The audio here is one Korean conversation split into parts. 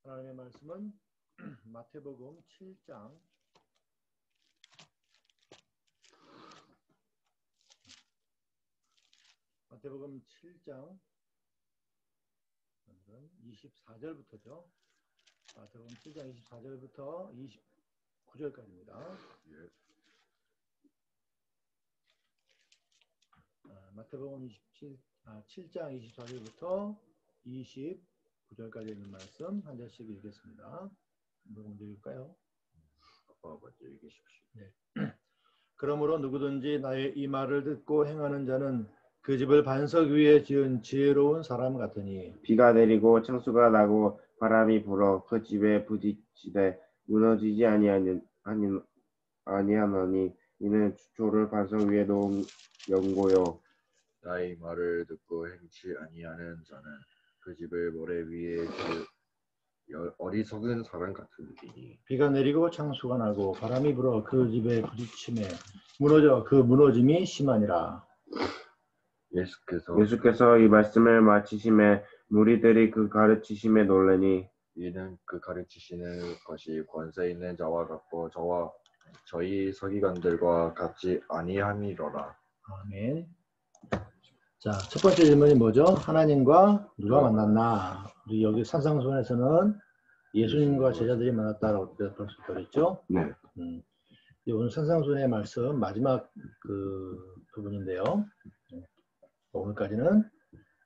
하나님의 말씀은 마태복음 7장 24절부터죠. 마태복음 7장 24절부터 29절까지입니다. 마태복음 7장 24절부터 29절까지 있는 말씀 한 절씩 읽겠습니다. 누구 먼저 읽을까요? 아빠가 먼저 읽으십시오. 네. 그러므로 누구든지 나의 이 말을 듣고 행하는 자는 그 집을 반석 위에 지은 지혜로운 사람 같으니 비가 내리고 창수가 나고 바람이 불어 그 집에 부딪히되 무너지지 아니하노니 이는 주초를 반석 위에 놓은 연고요. 나의 말을 듣고 행치 아니하는 자는 그 집을 모래 위에 어리석은 사람 같으니 비가 내리고 창수가 나고 바람이 불어 그 집에 부딪히매 무너져 그 무너짐이 심하니라. 예수께서 이 말씀을 마치심에 무리들이 그 가르치심에 놀라니 이는 그 가르치시는 것이 권세 있는 자와 같고 저희 서기관들과 같지 아니함이로라. 아멘. 자, 첫 번째 질문이 뭐죠? 하나님과 누가 만났나? 우리 여기 산상수훈에서는 예수님과 제자들이 만났다라고 벌써 그랬죠? 네. 오늘 산상수훈의 말씀 마지막 그 부분인데요. 오늘까지는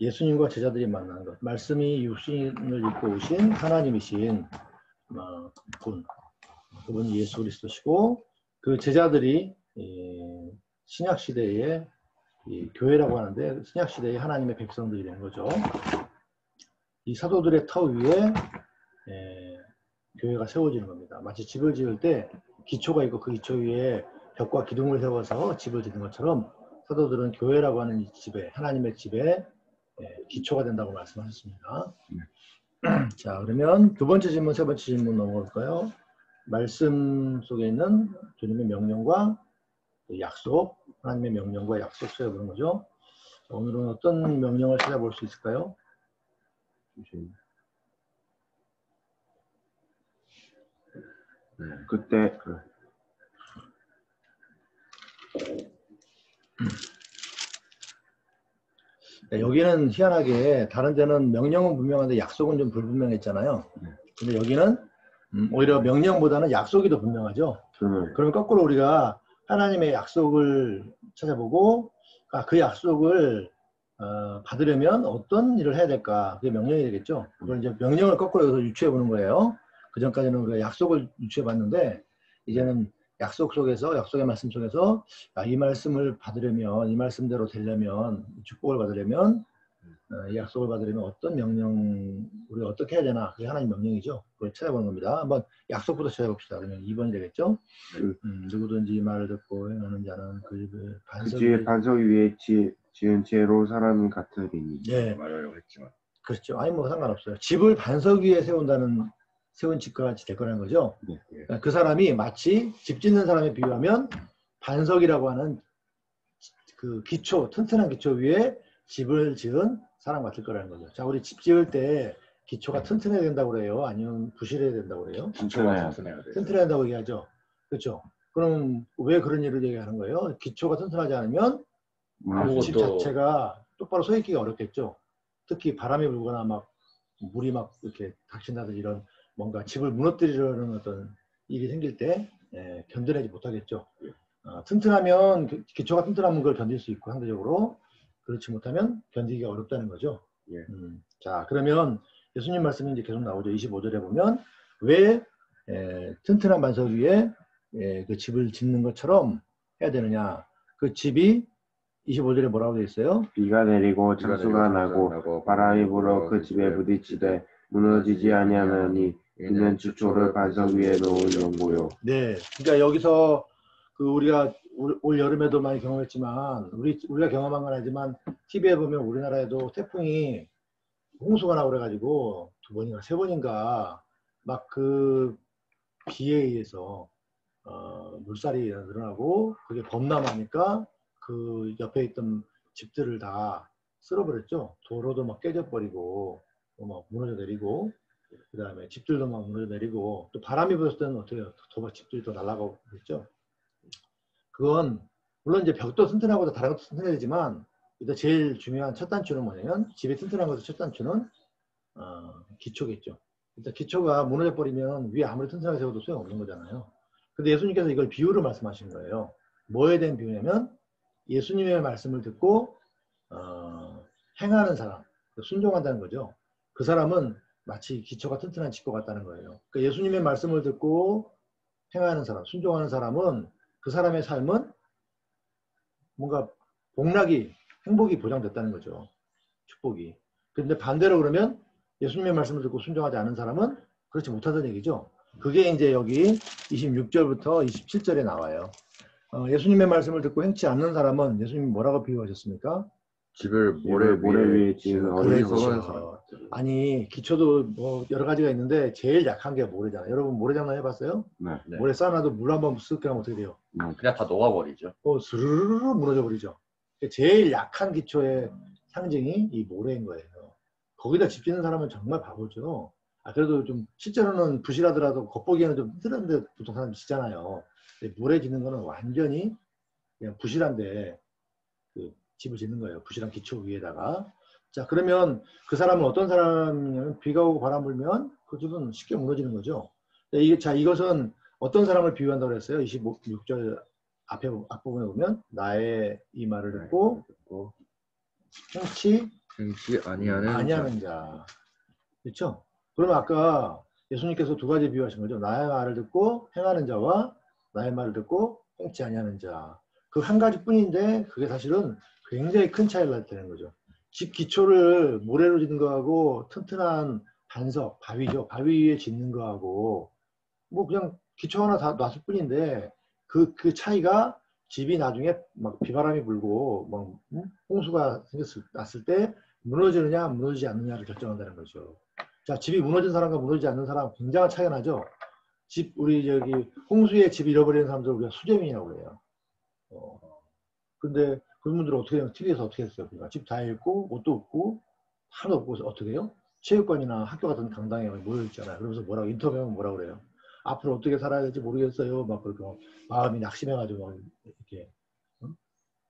예수님과 제자들이 만나는 것. 말씀이 육신을 입고 오신 하나님이신 그분이 예수 그리스도시고 그 제자들이 신약 시대에 교회라고 하는데 신약 시대의 하나님의 백성들이 된 거죠. 이 사도들의 터 위에 교회가 세워지는 겁니다. 마치 집을 지을 때 기초가 있고 그 기초 위에 벽과 기둥을 세워서 집을 짓는 것처럼 사도들은 교회라고 하는 이 집에 하나님의 집에 기초가 된다고 말씀하셨습니다. 자, 그러면 두 번째 질문, 세 번째 질문 넘어갈까요? 말씀 속에 있는 주님의 명령과 약속, 하나님의 명령과 약속 찾아보는 거죠. 자, 오늘은 어떤 명령을 찾아볼 수 있을까요? 그때 여기는 희한하게 다른 데는 명령은 분명한데 약속은 좀 불분명했잖아요. 근데 여기는 오히려 명령보다는 약속이 더 분명하죠. 그러면 거꾸로 우리가 하나님의 약속을 찾아보고 그 약속을 받으려면 어떤 일을 해야 될까? 그게 명령이 되겠죠. 그걸 이제 명령을 거꾸로 여기서 유추해 보는 거예요. 그 전까지는 우리가 약속을 유추해 봤는데 이제는 약속 속에서 약속의 말씀 속에서 이 말씀을 받으려면 이 말씀대로 되려면 축복을 받으려면 이 약속을 받으려면 어떤 명령 우리가 어떻게 해야 되나 그게 하나님 명령이죠. 그걸 찾아보는 겁니다. 한번 약속부터 찾아봅시다. 그러면 2번이 되겠죠. 누구든지 이 말을 듣고 행하는 자는 그 집을 반석 위에 지은 지혜로운 사람 같으리니. 네, 말하려고 했지만 그렇죠. 아니 뭐 상관없어요. 집을 반석 위에 세운 집과 같이 될 거라는 거죠. 그러니까 그 사람이 마치 집 짓는 사람에 비유하면 반석이라고 하는 그 기초, 튼튼한 기초 위에 집을 지은 사람 같을 거라는 거죠. 자, 우리 집 지을 때 기초가 튼튼해야 된다고 그래요? 아니면 부실해야 된다고 그래요? 튼튼해야 돼. 튼튼해야 된다고 얘기하죠. 그렇죠. 그럼 왜 그런 일을 얘기하는 거예요? 기초가 튼튼하지 않으면 집 자체가 똑바로 서 있기가 어렵겠죠. 특히 바람이 불거나 막 물이 막 이렇게 닥친다든지 이런 뭔가 집을 무너뜨리려는 어떤 일이 생길 때 견뎌내지 못하겠죠. 튼튼하면 기초가 튼튼하면 그걸 견딜 수 있고 상대적으로 그렇지 못하면 견디기가 어렵다는 거죠. 자, 그러면 예수님 말씀이 이제 계속 나오죠. 25절에 보면 왜 튼튼한 반석 위에 그 집을 짓는 것처럼 해야 되느냐? 그 집이 25절에 뭐라고 되어 있어요? 비가 내리고 창수가 나고 바람이 불어 그 집에 부딪히되 무너지지 아니하나니 이는 주초를 반석 위에 놓은 연고요. 네, 그러니까 여기서 그 우리가 올 여름에도 많이 경험했지만 우리가 경험한 건 아니지만 TV에 보면 우리나라에도 태풍이 홍수가 나고 그래가지고 2번인가 3번인가 막 그 비에 의해서 물살이 늘어나고 그게 범람하니까 그 옆에 있던 집들을 다 쓸어버렸죠. 도로도 막 깨져버리고 막 무너져 내리고 그 다음에 집들도 막 무너져 내리고 또 바람이 불었을 때는 어떻게 해요? 더 집들이 더 날아가고 그랬죠. 그건 물론 이제 벽도 튼튼하고 다른 것도 튼튼해지만 일단 제일 중요한 첫 단추는 뭐냐면 집이 튼튼한 것의 첫 단추는 기초겠죠. 일단 기초가 무너져 버리면 위에 아무리 튼튼하게 세워도 소용없는 거잖아요. 근데 예수님께서 이걸 비유로 말씀하신 거예요. 뭐에 대한 비유냐면 예수님의 말씀을 듣고 행하는 사람, 순종한다는 거죠. 그 사람은 마치 기초가 튼튼한 집과 같다는 거예요. 그러니까 예수님의 말씀을 듣고 행하는 사람, 순종하는 사람은 그 사람의 삶은 뭔가 복락이, 행복이 보장됐다는 거죠. 축복이. 그런데 반대로 그러면 예수님의 말씀을 듣고 순종하지 않은 사람은 그렇지 못하다는 얘기죠. 그게 이제 여기 26절부터 27절에 나와요. 예수님의 말씀을 듣고 행치 않는 사람은 예수님이 뭐라고 비유하셨습니까? 집을 모래 위에 지은 어리석은 사람. 그렇죠. 아니 기초도 뭐 여러 가지가 있는데 제일 약한 게 모래잖아요. 여러분 모래장난 해봤어요? 네. 네. 모래 쌓아놔도 물 한번 쓱 하면 어떻게 돼요? 그냥 다 녹아버리죠. 스르르르 무너져 버리죠. 제일 약한 기초의 상징이 이 모래인 거예요. 거기다 집 짓는 사람은 정말 바보죠. 그래도 좀 실제로는 부실하더라도 겉보기에는 좀 튼튼한데 보통 사람 짓잖아요. 근데 물에 짓는 거는 완전히 그냥 부실한데 그 집을 짓는 거예요. 부실한 기초 위에다가. 자, 그러면 그 사람은 어떤 사람이냐면 비가 오고 바람 불면 그 집은 쉽게 무너지는 거죠. 이것은 어떤 사람을 비유한다고 했어요? 26절 앞부분에 보면 나의 이 말을 듣고 행치 아니하는 자. 그렇죠? 그러면 아까 예수님께서 두 가지 비유하신 거죠. 나의 말을 듣고 행하는 자와 나의 말을 듣고 행치 아니하는 자. 그 한 가지뿐인데 그게 사실은 굉장히 큰 차이를 나타내는 거죠. 집 기초를 모래로 짓는 거하고 튼튼한 반석, 바위죠. 바위 위에 짓는 거하고 뭐 그냥 기초 하나 다 놨을 뿐인데 그 차이가 집이 나중에 막 비바람이 불고 막 홍수가 났을 때 무너지느냐 무너지지 않느냐를 결정한다는 거죠. 자, 집이 무너진 사람과 무너지지 않는 사람 굉장한 차이가 나죠. 우리 저기 홍수에 집 잃어버리는 사람들 우리가 수재민이라고 그래요. 근데 그분들은 어떻게 해요? TV에서 어떻게 했어요? 집 다 잃고 옷도 없고 하나도 없고 어떻게 해요? 체육관이나 학교 같은 강당에 모여 있잖아요. 그러면서 뭐라고 인터뷰하면 뭐라고 그래요? 앞으로 어떻게 살아야 될지 모르겠어요. 막 그렇게 마음이 낙심해가지고 막 이렇게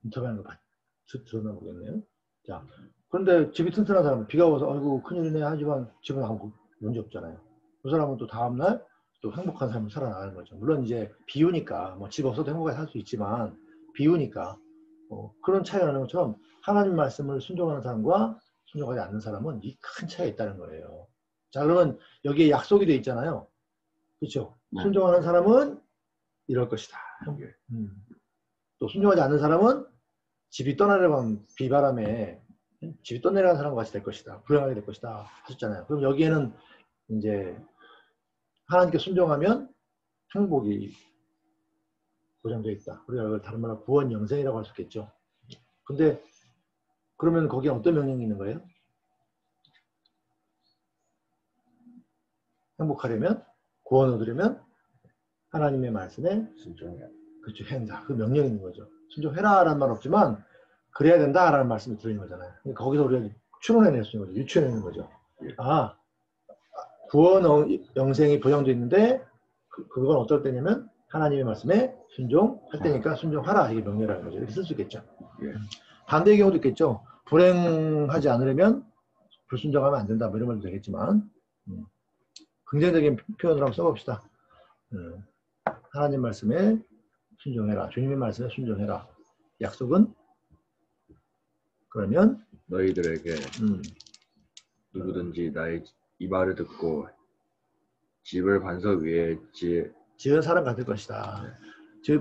인터뷰하는 거 들었나 모르겠네요. 자, 그런데 집이 튼튼한 사람은 비가 와서 아이고 큰일이네 하지만 집은 아무 문제 없잖아요. 그 사람은 또 다음날 또 행복한 삶을 살아나가는 거죠. 물론 이제 비유니까 뭐 집 없어도 행복하게 살 수 있지만 비유니까 그런 차이가 나는 것처럼 하나님 말씀을 순종하는 사람과 순종하지 않는 사람은 이 큰 차이가 있다는 거예요. 자, 그러면 여기에 약속이 돼 있잖아요. 그렇죠? 네. 순종하는 사람은 이럴 것이다. 또 순종하지 않는 사람은 집이 떠나려간 비바람에 집이 떠내려간 사람과 같이 될 것이다. 불행하게 될 것이다. 하셨잖아요. 그럼 여기에는 이제 하나님께 순종하면 행복이 보장되어 있다. 우리가 이걸 다른 말로 구원 영생이라고 할 수 있겠죠. 근데 그러면 거기에 어떤 명령이 있는 거예요? 행복하려면, 구원 얻으려면 하나님의 말씀에 순종해야. 그렇죠. 행다. 그 명령이 있는 거죠. 순종해라라는 말 없지만 그래야 된다라는 말씀이 들어있는 거잖아요. 그러니까 거기서 우리가 추론해낼 수 있는 거죠. 유추해내는 거죠. 구원 영생이 보장되어 있는데 그건 어떨 때냐면 하나님의 말씀에 순종할 때니까 순종하라. 이게 명령이라는 거죠. 이렇게 쓸 수 있겠죠. 예. 반대의 경우도 있겠죠. 불행하지 않으려면 불순종하면 안 된다. 뭐 이런 말도 되겠지만 긍정적인 표현을 한번 써봅시다. 하나님 말씀에 순종해라. 주님의 말씀에 순종해라. 약속은 그러면 너희들에게 누구든지 나의 이 말을 듣고 집을 반석 위에 지은 사람 같을 것이다.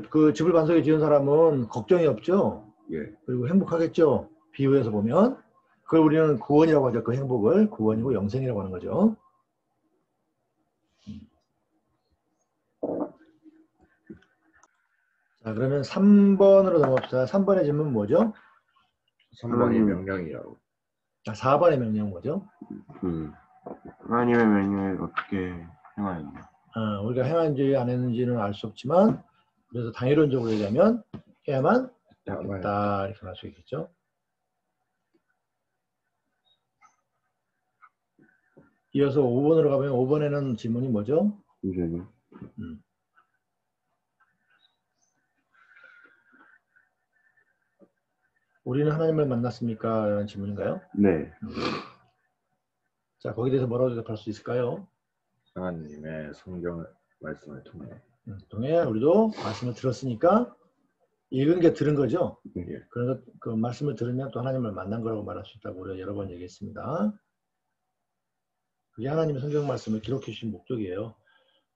그 집을 반석에 지은 사람은 걱정이 없죠. 예. 그리고 행복하겠죠. 비유에서 보면 그걸 우리는 구원이라고 하죠. 그 행복을 구원이고 영생이라고 하는 거죠. 자, 그러면 3번으로 넘어갑시다. 3번의 질문은 뭐죠? 3번이 명령이라고. 4번의 명령은 뭐죠? 하나님의 명령을 어떻게 행하였냐. 우리가 행한지 안 했는지는 알 수 없지만 그래서 당위론적으로 얘기하면 해야만 했다 이렇게 말 수 있겠죠. 이어서 5번으로 가면 5번에는 질문이 뭐죠? 잠시만요. 우리는 하나님을 만났습니까? 라는 질문인가요? 네. 자, 거기에 대해서 뭐라고 대답할 수 있을까요? 하나님의 성경 말씀을 통해 통해 우리도 말씀을 들었으니까 읽은 게 들은 거죠. 네. 그래서 그 말씀을 들으면 또 하나님을 만난 거라고 말할 수 있다고 우리가 여러 번 얘기했습니다. 그게 하나님의 성경 말씀을 기록해 주신 목적이에요.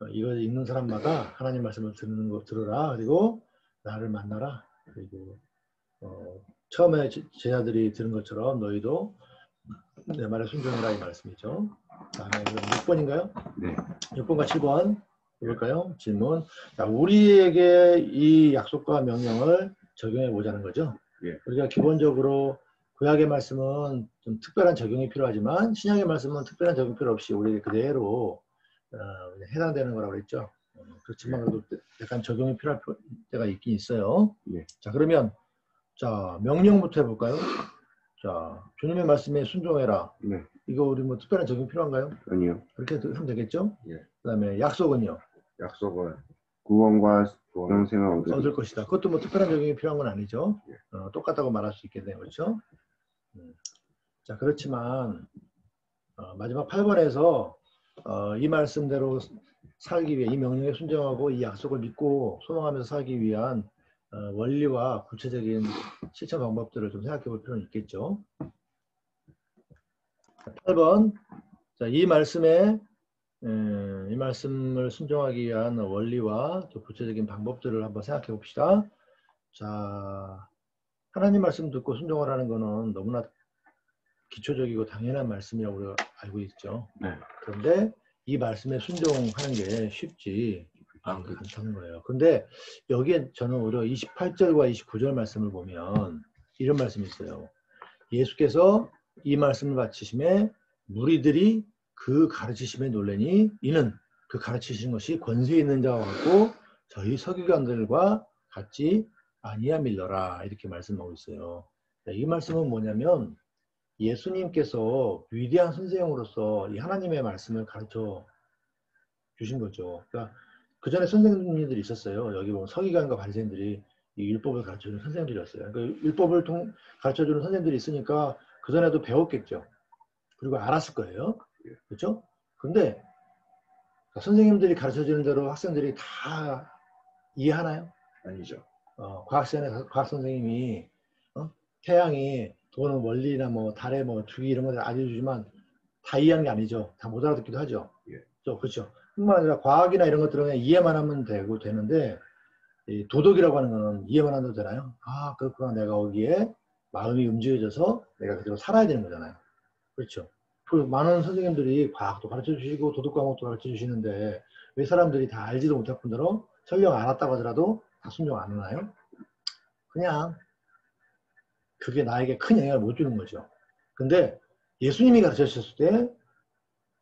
이걸 읽는 사람마다 하나님 말씀을 듣는 거 들으라. 그리고 나를 만나라. 그리고 처음에 제자들이 들은 것처럼 너희도 내 말에 순종해라 이 말씀이죠. 다음에 6번인가요? 네. 6번과 7번 볼까요? 질문. 자, 우리에게 이 약속과 명령을 적용해 보자는 거죠. 예. 우리가 기본적으로 구약의 말씀은 좀 특별한 적용이 필요하지만 신약의 말씀은 특별한 적용 필요 없이 우리에게 그대로 해당되는 거라고 그랬죠. 그렇지만 그래도 약간 적용이 필요할 때가 있긴 있어요. 네. 자, 그러면 자, 명령부터 해볼까요? 자, 주님의 말씀에 순종해라. 네. 이거 우리 뭐 특별한 적용 필요한가요? 아니요. 그렇게 하면 되겠죠? 예. 그 다음에 약속은요? 약속은 구원과 영생을 얻을 것이다. 그것도 뭐 특별한 적용이 필요한 건 아니죠. 예. 똑같다고 말할 수 있겠네요. 그렇죠? 자, 그렇지만 마지막 8번에서 이 말씀대로 살기 위해 이 명령에 순종하고 이 약속을 믿고 소망하면서 살기 위한 원리와 구체적인 실천 방법들을 좀 생각해 볼 필요는 있겠죠. 8번. 자, 이 말씀을 순종하기 위한 원리와 또 구체적인 방법들을 한번 생각해 봅시다. 자, 하나님 말씀 듣고 순종을 하는 것은 너무나 기초적이고 당연한 말씀이라고 우리가 알고 있죠. 네. 그런데 이 말씀에 순종하는 게 쉽지 않다는 거예요. 근데 여기에 저는 오히려 28절과 29절 말씀을 보면 이런 말씀이 있어요. 예수께서 이 말씀을 바치심에 무리들이 그 가르치심에 놀라니 이는 그 가르치시는 것이 권세 있는 자와 같고 저희 서기관들과 같지 아니함일러라 이렇게 말씀하고 있어요. 이 말씀은 뭐냐면 예수님께서 위대한 선생으로서 이 하나님의 말씀을 가르쳐 주신 거죠. 그러니까 그 전에 선생님들이 있었어요. 여기 보면 서기관과 바리새인들이 이 율법을 가르쳐주는 선생님들이었어요. 그러니까 율법을 가르쳐주는 선생님들이 있으니까 그 전에도 배웠겠죠. 그리고 알았을 거예요. 그렇죠? 근데 선생님들이 가르쳐주는 대로 학생들이 다 이해하나요? 아니죠. 과학 선생님이 태양이 도는 원리나 뭐 달의 뭐 주기 이런 것들 알려주지만 다 이해하는 게 아니죠. 다 못 알아듣기도 하죠. 예. 그렇죠. 뿐만 아니라 과학이나 이런 것들은 그냥 이해만 하면 되는데 이 도덕이라고 하는 거는 이해만 하면 되나요? 아, 그렇구나. 내가 거기에 마음이 움직여져서 내가 그대로 살아야 되는 거잖아요. 그렇죠. 그 많은 선생님들이 과학도 가르쳐 주시고 도덕 과목도 가르쳐 주시는데 왜 사람들이 다 알지도 못할 뿐더러 설령 알았다고 하더라도 다 순종 안 하나요? 그냥 그게 나에게 큰 영향을 못 주는 거죠. 근데 예수님이 가르쳐 주셨을 때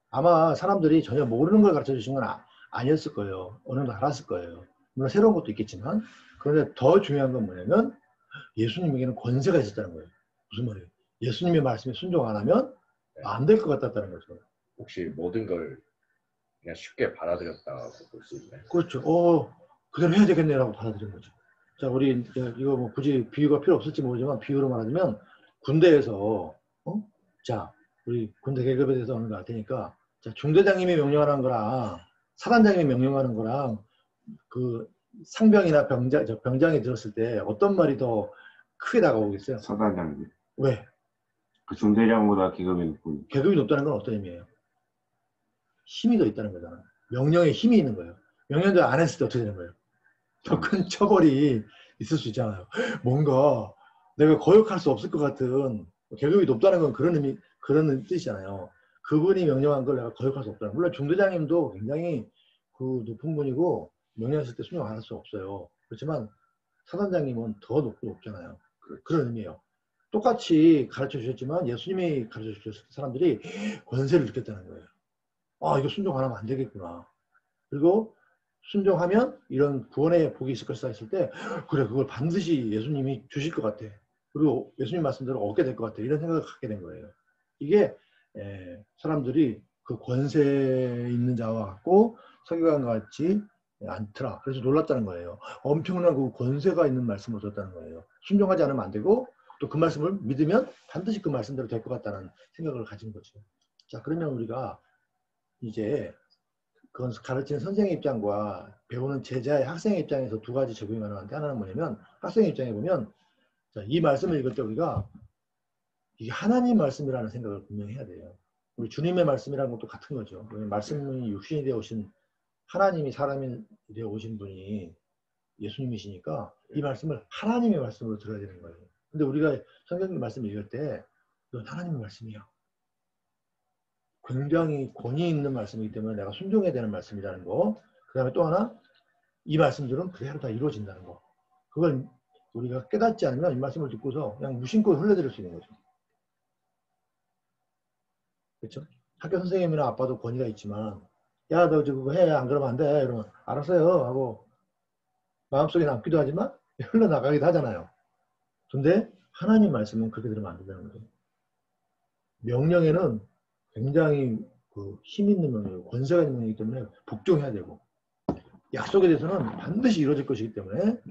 아마 사람들이 전혀 모르는 걸 가르쳐 주신 건 아니었을 거예요. 어느 정도 알았을 거예요. 물론 새로운 것도 있겠지만 그런데 더 중요한 건 뭐냐면 예수님에게는 권세가 있었다는 거예요. 무슨 말이에요? 예수님의 말씀에 순종 안 하면 안 될 것 같았다는 거죠. 혹시 모든 걸 그냥 쉽게 받아들였다고 볼 수 있나요? 그렇죠. 그대로 해야 되겠네라고 받아들인 거죠. 자, 우리 이거 뭐 굳이 비유가 필요 없을지 모르지만 비유로 말하자면 군대에서 자, 우리 군대 계급에 대해서 어느 거 알 테니까 자, 중대장님이 명령하는 거랑 사단장님이 명령하는 거랑 그 상병이나 병장이 들었을 때 어떤 말이 더 크게 다가오겠어요? 사단장님. 왜? 그 중대장보다 계급이 높고. 계급이 높다는 건 어떤 의미예요? 힘이 더 있다는 거잖아요. 명령에 힘이 있는 거예요. 명령대로 안 했을 때 어떻게 되는 거예요? 더 큰 처벌이 있을 수 있잖아요. 뭔가 내가 거역할 수 없을 것 같은 계급이 높다는 건 그런 뜻이잖아요. 그분이 명령한 걸 내가 거역할 수 없다는. 물론 중대장님도 굉장히 그 높은 분이고 명령했을 때 순종 안 할 수 없어요. 그렇지만 사단장님은 더 높잖아요. 그런 의미예요. 똑같이 가르쳐 주셨지만 예수님이 가르쳐 주셨을 때 사람들이 권세를 느꼈다는 거예요. 아, 이거 순종 안 하면 안 되겠구나. 그리고 순종하면 이런 구원의 복이 있을 것이다 했을 때 그래, 그걸 반드시 예수님이 주실 것 같아. 그리고 예수님 말씀대로 얻게 될 것 같아. 이런 생각을 갖게 된 거예요. 이게 사람들이 그 권세 있는 자와 같고 서기관과 같지 않더라. 그래서 놀랐다는 거예요. 엄청난 그 권세가 있는 말씀을 얻었다는 거예요. 순종하지 않으면 안 되고 또 그 말씀을 믿으면 반드시 그 말씀대로 될 것 같다는 생각을 가진 거죠. 자, 그러면 우리가 이제 그건 가르치는 선생의 입장과 배우는 제자의 학생의 입장에서 두 가지 적용이 가능한데, 하나는 뭐냐면 학생의 입장에 보면 자, 이 말씀을 읽을 때 우리가 이게 하나님 말씀이라는 생각을 분명히 해야 돼요. 우리 주님의 말씀이라는 것도 같은 거죠. 말씀이 육신이 되어 오신 하나님이 사람이 되어 오신 분이 예수님이시니까 이 말씀을 하나님의 말씀으로 들어야 되는 거예요. 근데 우리가 성경 말씀을 읽을 때 이건 하나님의 말씀이야. 굉장히 권위 있는 말씀이기 때문에 내가 순종해야 되는 말씀이라는 거. 그 다음에 또 하나, 이 말씀들은 그대로 다 이루어진다는 거. 그걸 우리가 깨닫지 않으면 이 말씀을 듣고서 그냥 무심코 흘려드릴 수 있는 거죠. 그렇죠? 학교 선생님이나 아빠도 권위가 있지만 야, 너 그거 해. 안 그러면 안 돼. 이러면 알았어요 하고 마음속에 남기도 하지만 흘러나가기도 하잖아요. 근데 하나님 말씀은 그렇게 들으면 안 된다는 거죠. 명령에는 굉장히 그 힘 있는 명령이고 권세가 있는 명령이기 때문에 복종해야 되고, 약속에 대해서는 반드시 이루어질 것이기 때문에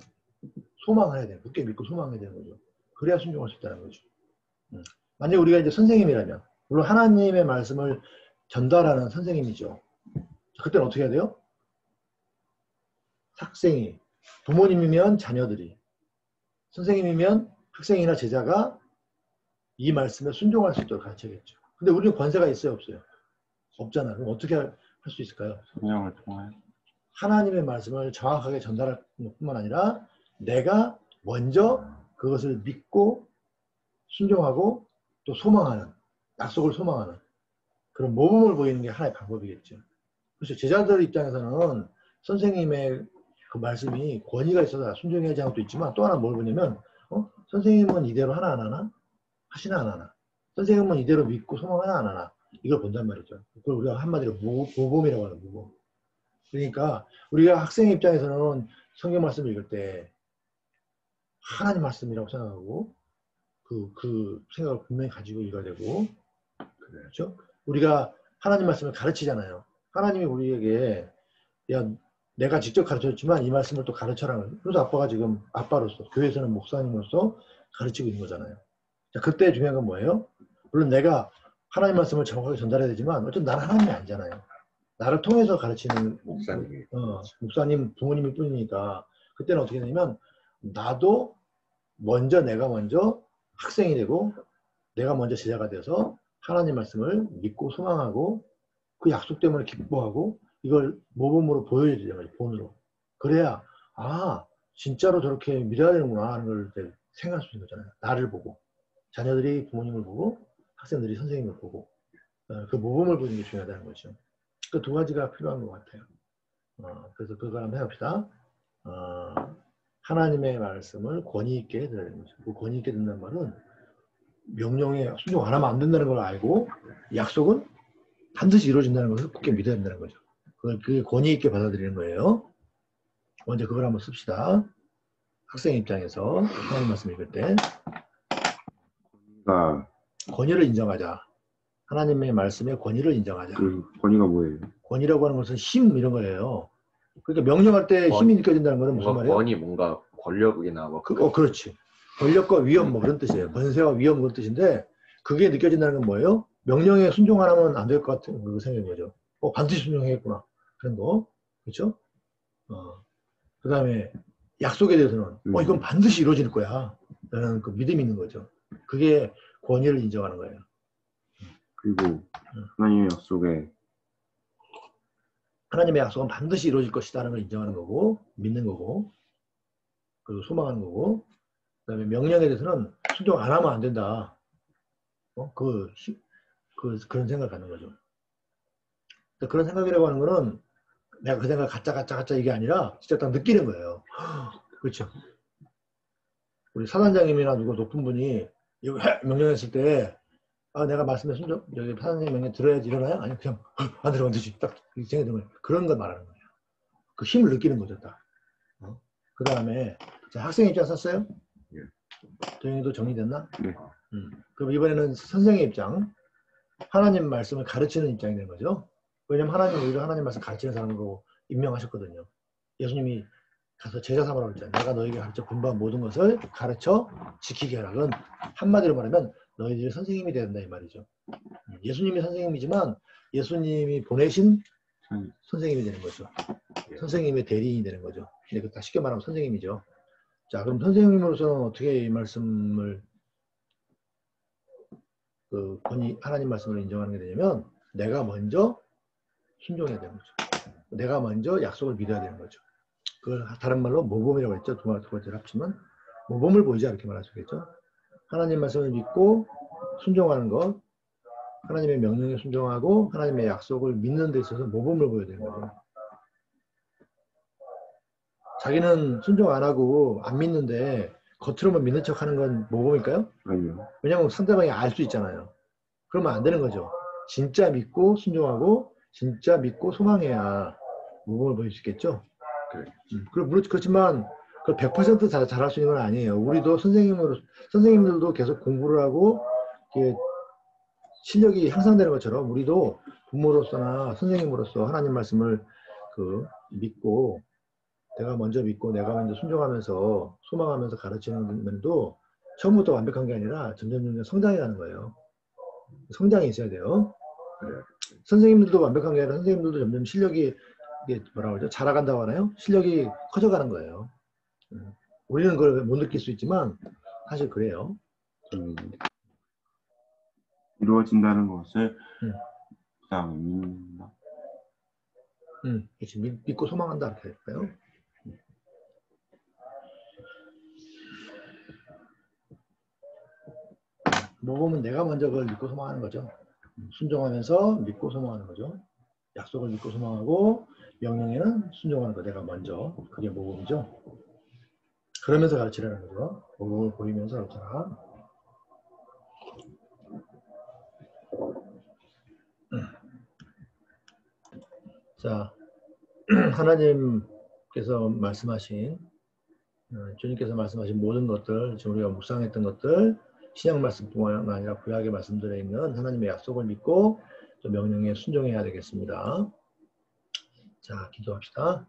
소망해야 돼요. 굳게 믿고 소망해야 되는 거죠. 그래야 순종할 수 있다는 거죠. 만약에 우리가 이제 선생님이라면, 물론 하나님의 말씀을 전달하는 선생님이죠. 그때는 어떻게 해야 돼요? 학생이, 부모님이면 자녀들이, 선생님이면 학생이나 제자가 이 말씀에 순종할 수 있도록 가르쳐야겠죠. 근데 우리는 권세가 있어요, 없어요? 없잖아요. 그럼 어떻게 할 수 있을까요? 성령을 통하여 하나님의 말씀을 정확하게 전달할 뿐만 아니라 내가 먼저 그것을 믿고 순종하고 또 소망하는, 약속을 소망하는 그런 모범을 보이는 게 하나의 방법이겠죠. 그렇죠. 제자들 입장에서는 선생님의 그 말씀이 권위가 있어서 순종하지 않은 것도 있지만, 또 하나 뭘 보냐면 선생님은 이대로 하나 안 하나? 하시나 안 하나? 선생님은 이대로 믿고 소망하나 안 하나? 이걸 본단 말이죠. 그걸 우리가 한마디로 모범이라고 하는 모범. 그러니까 우리가 학생 입장에서는 성경 말씀을 읽을 때 하나님 말씀이라고 생각하고 그 생각을 분명히 가지고 읽어야 되고, 그렇죠? 우리가 하나님 말씀을 가르치잖아요. 하나님이 우리에게 야, 내가 직접 가르쳤지만 이 말씀을 또 가르쳐라. 그래서 아빠가 지금 아빠로서, 교회에서는 목사님으로서 가르치고 있는 거잖아요. 자, 그때 중요한 건 뭐예요? 물론 내가 하나님 말씀을 정확하게 전달해야 되지만 어쨌든 나는 하나님이 아니잖아요. 나를 통해서 가르치는 목사님, 부모님일 뿐이니까 그때는 어떻게 되냐면 나도 내가 먼저 학생이 되고 내가 먼저 제자가 돼서 하나님 말씀을 믿고 소망하고 그 약속 때문에 기뻐하고 이걸 모범으로 보여야 되잖아요. 본으로. 그래야 진짜로 저렇게 믿어야 되는구나 하는 걸 생각할 수 있는 거잖아요. 나를 보고, 자녀들이 부모님을 보고, 학생들이 선생님을 보고, 그 모범을 보는 게 중요하다는 거죠. 그 두 가지가 필요한 것 같아요. 그래서 그걸 한번 해봅시다. 하나님의 말씀을 권위 있게 들어야 되는 거죠. 그 권위 있게 듣는 말은 명령에 순종 안 하면 안 된다는 걸 알고 약속은 반드시 이루어진다는 것을 굳게 믿어야 된다는 거죠. 그게 권위 있게 받아들이는 거예요. 먼저 그걸 한번 씁시다. 학생 입장에서 하나님 말씀 읽을 때 권위를 인정하자. 하나님의 말씀의 권위를 인정하자. 권위가 뭐예요? 권위라고 하는 것은 힘 이런 거예요. 그러니까 명령할 때 힘이 느껴진다는 것은 무슨 말이에요? 권위 뭔가 권력이나 뭐 그렇지. 권력과 위험 뭐 그런 뜻이에요. 권세와 위험 그런 뜻인데 그게 느껴진다는 건 뭐예요? 명령에 순종 안 하면 안 될 것 같은 그 생각인 거죠. 반드시 순종해야겠구나. 그런 거. 그렇죠? 그 다음에 약속에 대해서는 이건 반드시 이루어질 거야. 라는 그 믿음이 있는 거죠. 그게 권위를 인정하는 거예요. 그리고 하나님의 약속은 반드시 이루어질 것이다라는 걸 인정하는 거고, 믿는 거고, 그리고 소망하는 거고, 그 다음에 명령에 대해서는 순종 안 하면 안 된다. 그런 생각을 갖는 거죠. 그런 생각이라고 하는 거는 내가 그 생각 가짜 이게 아니라 진짜 딱 느끼는 거예요. 그렇죠. 우리 사단장님이나 누구 높은 분이 이거 명령했을 때 내가 말씀에 순종, 여기 사단장님 명령 들어야지 일어나요? 아니 그냥 안 들어가면 되지. 딱 생각이 드는 거예요. 그런 걸 말하는 거예요. 그 힘을 느끼는 거죠. 딱. 그 다음에 학생 입장 썼어요? 예. 도영이도 정리됐나? 네. 그럼 이번에는 선생의 입장. 하나님 말씀을 가르치는 입장이 되는 거죠. 왜냐면 하나님은 오히려 하나님 말씀 가르치는 사람으로 임명하셨거든요. 예수님이 가서 제자 삼으라고 했잖아요. 내가 너에게 가르쳐 분부한 모든 것을 가르쳐 지키게 하라. 그건 한마디로 말하면 너희들이 선생님이 돼야 된다 이 말이죠. 예수님이 선생님이지만 예수님이 보내신 선생님이 되는 거죠. 선생님의 대리인이 되는 거죠. 근데 다 쉽게 말하면 선생님이죠. 자, 그럼 선생님으로서는 어떻게 이 말씀을 하나님 말씀을 인정하는 게 되냐면 내가 먼저 순종해야 되는 거죠. 내가 먼저 약속을 믿어야 되는 거죠. 그걸 다른 말로 모범이라고 했죠. 두 번째를 합치면 모범을 보이자 이렇게 말할 수 있겠죠. 하나님 말씀을 믿고 순종하는 것, 하나님의 명령에 순종하고 하나님의 약속을 믿는 데 있어서 모범을 보여야 되는 거죠. 자기는 순종 안 하고 안 믿는데 겉으로만 믿는 척 하는 건 모범일까요? 아니요. 왜냐하면 상대방이 알 수 있잖아요. 그러면 안 되는 거죠. 진짜 믿고 순종하고 진짜 믿고 소망해야 모범을 보일 수 있겠죠. 그렇지만 그걸 100% 잘할 수 있는 건 아니에요. 우리도 선생님들도 계속 공부를 하고 실력이 향상되는 것처럼 우리도 부모로서나 선생님으로서 하나님 말씀을 믿고 내가 먼저 믿고 내가 먼저 순종하면서 소망하면서 가르치는 면도 처음부터 완벽한 게 아니라 점점 성장해가는 거예요. 성장이 있어야 돼요. 선생님들도 완벽한 게 아니라 선생님들도 점점 실력이 뭐라고 그러죠? 자라간다고 하나요? 실력이 커져가는 거예요. 우리는 그걸 못 느낄 수 있지만 사실 그래요. 이루어진다는 것을 믿는다. 그렇지. 믿고 소망한다 이렇게 할까요? 모범은 내가 먼저 그걸 믿고 소망하는 거죠. 순종하면서 믿고 소망하는 거죠. 약속을 믿고 소망하고 명령에는 순종하는 거 내가 먼저. 그게 모범이죠. 그러면서 가르치라는 거죠. 모범을 보이면서 가르쳐라. 자, 하나님께서 말씀하신 주님께서 말씀하신 모든 것들, 지금 우리가 묵상했던 것들, 신약 말씀뿐만 아니라 구약의 말씀들에 있는 하나님의 약속을 믿고 또 명령에 순종해야 되겠습니다. 자, 기도합시다.